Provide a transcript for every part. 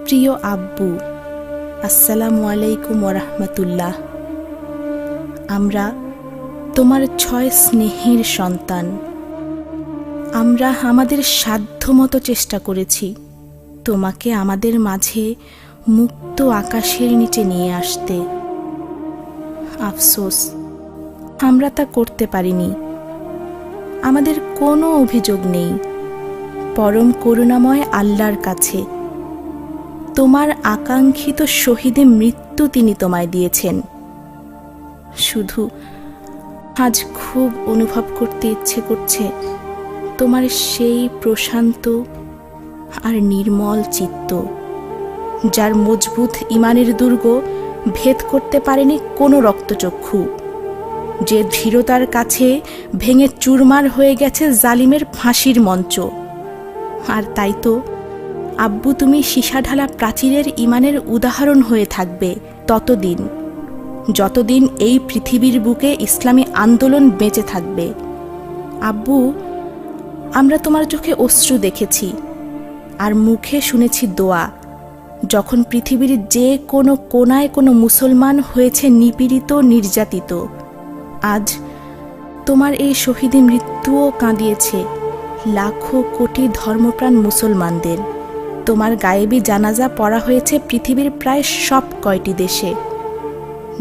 প্রিয় আব্বু, আসসালামু আলাইকুম ওরহমতুল্লাহ। আমরা তোমার 6 স্নেহের সন্তান। আমরা আমাদের সাধ্যমতো চেষ্টা করেছি তোমাকে আমাদের মাঝে মুক্ত আকাশের নিচে নিয়ে আসতে। আফসোস, আমরা তা করতে পারিনি। আমাদের কোনো অভিযোগ নেই পরম করুণাময় আল্লাহর কাছে। তোমার আকাঙ্ক্ষিত শহীদে মৃত্যু তিনি তোমায় দিয়েছেন। শুধু আজ খুব অনুভব করতে ইচ্ছে করছে তোমার সেই প্রশান্ত আর নির্মল চিত্ত, যার মজবুত ইমানের দুর্গ ভেদ করতে পারেনি কোনো রক্তচক্ষু, যে দৃঢ়তার কাছে ভেঙে চুরমার হয়ে গেছে জালিমের ফাঁসির মঞ্চ। আর তাই তো আব্বু, তুমি সীসাঢালা প্রাচীরের ইমানের উদাহরণ হয়ে থাকবে ততদিন, যতদিন এই পৃথিবীর বুকে ইসলামী আন্দোলন বেঁচে থাকবে। আব্বু, আমরা তোমার চোখে অশ্রু দেখেছি আর মুখে শুনেছি দোয়া, যখন পৃথিবীর যে কোনো কোনায় কোনো মুসলমান হয়েছে নিপীড়িত, নির্যাতিত। আজ তোমার এই শহীদী মৃত্যুও কাঁদিয়েছে লাখো কোটি ধর্মপ্রাণ মুসলমানদের। তোমার গায়েবী জানাজা পড়া হয়েছে পৃথিবীর প্রায় সব কয়টি দেশে।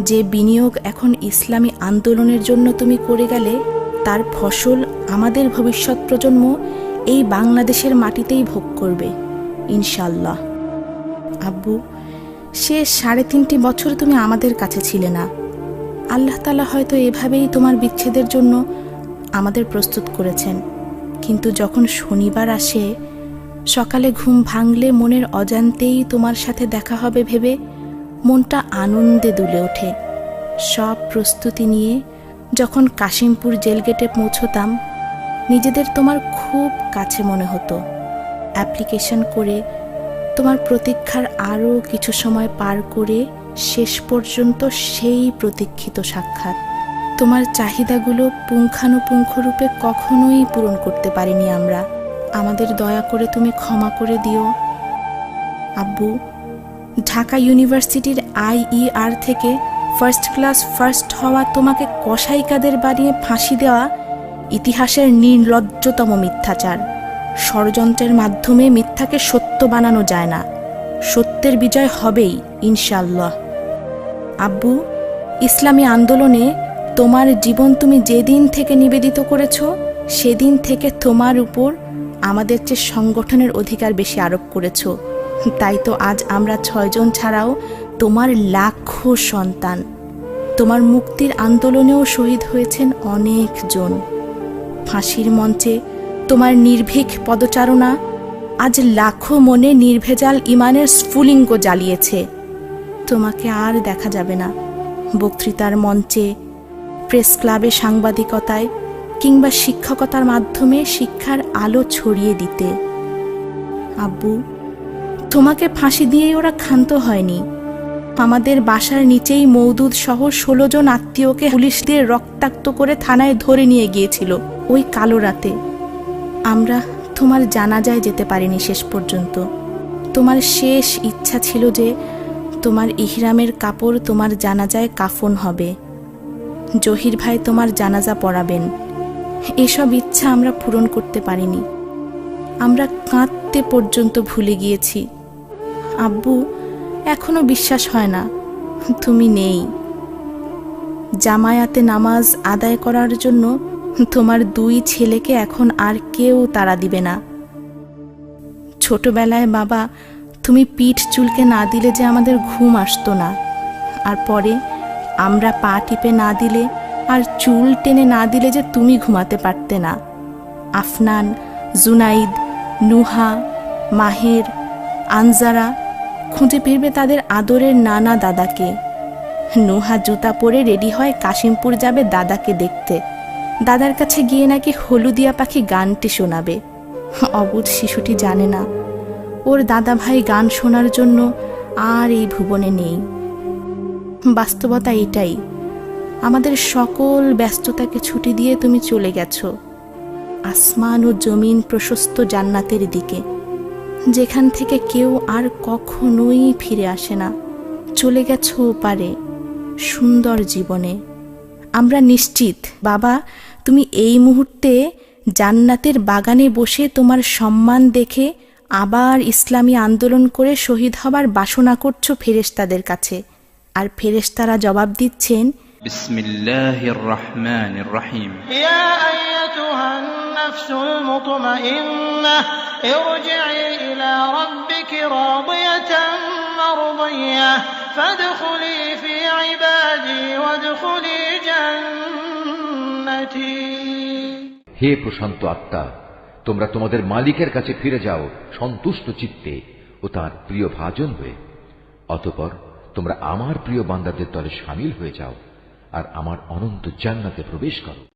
যে বিনিয়োগ এখন ইসলামী আন্দোলনের জন্য তুমি করে গেলে, তার ফসল আমাদের ভবিষ্যৎ প্রজন্ম এই বাংলাদেশের মাটিতেই ভোগ করবে ইনশাল্লাহ। আব্বু, সে 3.5 বছর তুমি আমাদের কাছে ছিলে না। আল্লাহ তাআলা হয়তো এভাবেই তোমার বিচ্ছেদের জন্য আমাদের প্রস্তুত করেছেন। কিন্তু যখন শনিবার আসে, সকালে ঘুম ভাঙলে মনের অজান্তেই তোমার সাথে দেখা হবে ভেবে মনটা আনন্দে দুলে ওঠে। সব প্রস্তুতি নিয়ে যখন কাশিমপুর জেলগেটে পৌঁছতাম, নিজেদের তোমার খুব কাছে মনে হতো। অ্যাপ্লিকেশন করে তোমার প্রতীক্ষার আরও কিছু সময় পার করে শেষ পর্যন্ত সেই প্রতীক্ষিত সাক্ষাৎ। তোমার চাহিদাগুলো পুঙ্খানুপুঙ্খরূপে কখনোই পূরণ করতে পারিনি আমরা। আমাদের দয়া করে তুমি ক্ষমা করে দিও। আব্বু, ঢাকা ইউনিভার্সিটির IER থেকে ফার্স্ট ক্লাস ফার্স্ট হওয়া তোমাকে কসাইকাদের বানিয়ে ফাঁসি দেওয়া ইতিহাসের নির্লজ্জতম মিথ্যাচার। ষড়যন্ত্রের মাধ্যমে মিথ্যাকে সত্য বানানো যায় না। সত্যের বিজয় হবেই ইনশাআল্লাহ। আব্বু, ইসলামী আন্দোলনে তোমার জীবন তুমি যেদিন থেকে নিবেদিত করেছ, সেদিন থেকে তোমার উপর আমাদের চেয়ে সংগঠনের অধিকার বেশি আরোপ করেছ। তাই তো আজ আমরা 6 জন ছাড়াও তোমার লাখো সন্তান। তোমার মুক্তির আন্দোলনেও শহীদ হয়েছেন অনেক জন। ফাঁসির মঞ্চে তোমার নির্ভীক পদচারণা আজ লাখো মনে নির্ভেজাল ইমানের স্ফুলিঙ্গ জ্বালিয়েছে। তোমাকে আর দেখা যাবে না বক্তৃতার মঞ্চে, প্রেস ক্লাবে, সাংবাদিকতায় কিংবা শিক্ষকতার মাধ্যমে শিক্ষার আলো ছড়িয়ে দিতে। আব্বু, তোমাকে ফাঁসি দিয়েই ওরা ক্ষান্ত হয়নি। আমাদের বাসার নিচেই মওদুদ সহ 16 জন আত্মীয়কে পুলিশ দিয়ে রক্তাক্ত করে থানায় ধরে নিয়ে গিয়েছিল ওই কালো রাতে। আমরা তোমার জানাজায় যেতে পারিনি শেষ পর্যন্ত। তোমার শেষ ইচ্ছা ছিল যে তোমার ইহরামের কাপড় তোমার জানাজায় কাফন হবে, জহির ভাই তোমার জানাজা পড়াবেন। এসব ইচ্ছা আমরা পূরণ করতে পারিনি। আমরা কাঁদতে পর্যন্ত ভুলে গিয়েছি। আব্বু, এখনো বিশ্বাস হয় না তুমি নেই। জামায়াতে নামাজ আদায় করার জন্য তোমার 2 ছেলেকে এখন আর কেউ তাড়া দিবে না। ছোটবেলায় বাবা, তুমি পিঠ চুলকে না দিলে যে আমাদের ঘুম আসতো না, আর পরে আমরা পা টিপে না দিলে আর চুল টেনে না দিলে যে তুমি ঘুমাতে পারতে না। আফনান, জুনাইদ, নুহা, মাহের, আনজারা খুঁজে ফিরবে তাদের আদরের নানা দাদাকে। নুহা জুতা পরে রেডি হয় কাশিমপুর যাবে দাদাকে দেখতে। দাদার কাছে গিয়ে নাকি হলুদিয়া পাখি গানটি শোনাবে। অবুঝ শিশুটি জানে না ওর দাদা ভাই গান শোনার জন্য আর এই ভুবনে নেই। বাস্তবতা এটাই, আমাদের সকল ব্যস্ততাকে ছুটি দিয়ে তুমি চলে গেছো আসমান ও জমিন প্রশস্ত জান্নাতের দিকে। যেখান থেকে কেউ আর কখনোই ফিরে আসে না। চলে গেছো ওপারে সুন্দর জীবনে। আমরা নিশ্চিত বাবা, তুমি এই মুহূর্তে জান্নাতের বাগানে বসে তোমার সম্মান দেখে আবার ইসলামী আন্দোলন করে শহীদ হবার বাসনা করছো ফেরেশতাদের কাছে। আর ফেরেশতারা জবাব দিচ্ছেন, বিসমিল্লাহির রহমানির রহিম। ইয়া আইয়াতুহান নাফসুল মুতমাইন্নাহ ইরজি'i ইলা রাব্বিকি রাদিয়াতান মারদিয়াহ ফাদখুলি ফি ইবাদি ওয়াদখুলি জান্নাতি। হে প্রশান্ত আত্মা, তোমরা তোমাদের মালিকের কাছে ফিরে যাও সন্তুষ্ট চিত্তে ও তার প্রিয় ভাজন হয়ে। অতঃপর তোমরা আমার প্রিয় বান্দাদের দলে শামিল হয়ে যাও আর আমার অনন্ত জান্নাতে প্রবেশ করো।